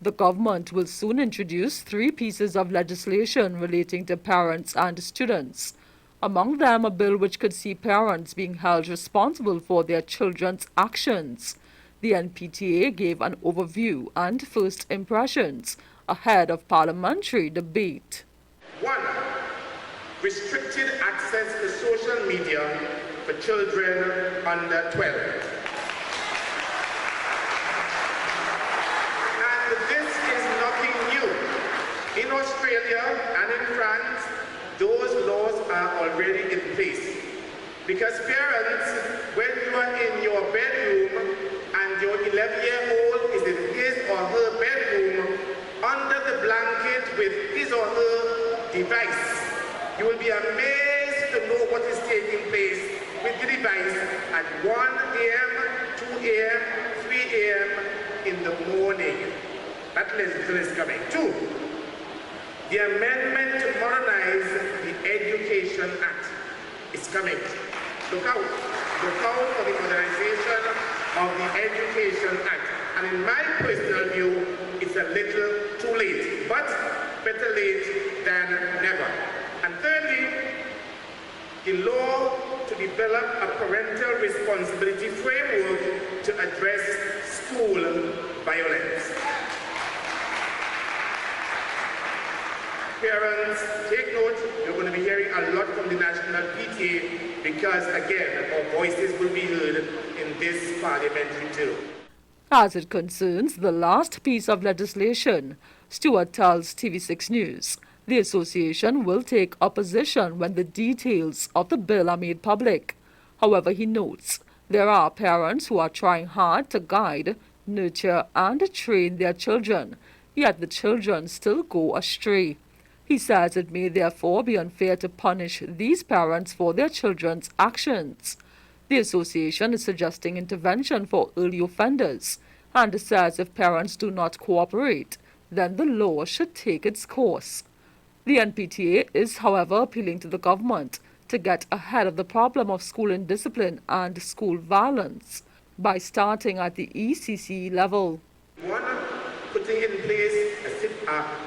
The government will soon introduce 3 pieces of legislation relating to parents and students. Among them, a bill which could see parents being held responsible for their children's actions. The Npta gave an overview and first impressions ahead of parliamentary debate. 1. Restricted access to social media for children under 12. In Australia and in France, those laws are already in place. Because parents, when you are in your bedroom and your 11-year-old is in his or her bedroom under the blanket with his or her device, you will be amazed to know what is taking place with the device at 1 a.m., 2 a.m., 3 a.m. in the morning. That legislation is coming. 2. The amendment to modernize the Education Act is coming. Look out. Look out for the modernization of the Education Act. And in my personal view, it's a little too late, but better late than never. And thirdly, the law to develop a parental responsibility framework to address school violence. Parents, take note, you're going to be hearing a lot from the National PTA because, again, our voices will be heard in this parliamentary term. As it concerns the last piece of legislation, Stewart tells TV6 News the association will take opposition when the details of the bill are made public. However, he notes there are parents who are trying hard to guide, nurture, and train their children, yet the children still go astray. He says it may therefore be unfair to punish these parents for their children's actions. The association is suggesting intervention for early offenders and says if parents do not cooperate, then the law should take its course. The Npta is, however, appealing to the government to get ahead of the problem of school indiscipline and school violence by starting at the ECC level. 1. Putting in place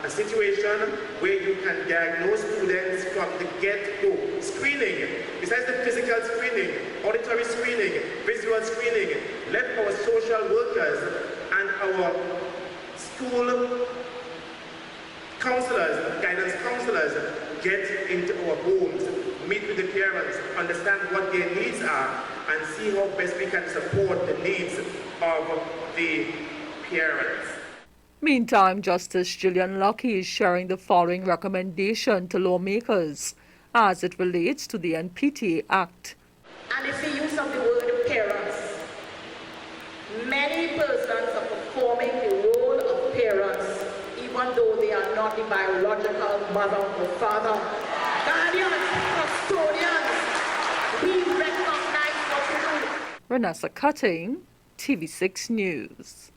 a situation where you can diagnose students from the get-go. Screening, besides the physical screening, auditory screening, visual screening, let our social workers and our school counselors, guidance counselors, get into our homes, meet with the parents, understand what their needs are, and see how best we can support the needs of the parents. Meantime, Justice Gillian Lucky is sharing the following recommendation to lawmakers as it relates to the Npta Act. And it's the use of the word parents. Many persons are performing the role of parents even though they are not the biological mother or father. Guardians, custodians, we recognize what to do. Renessa Cutting, TV6 News.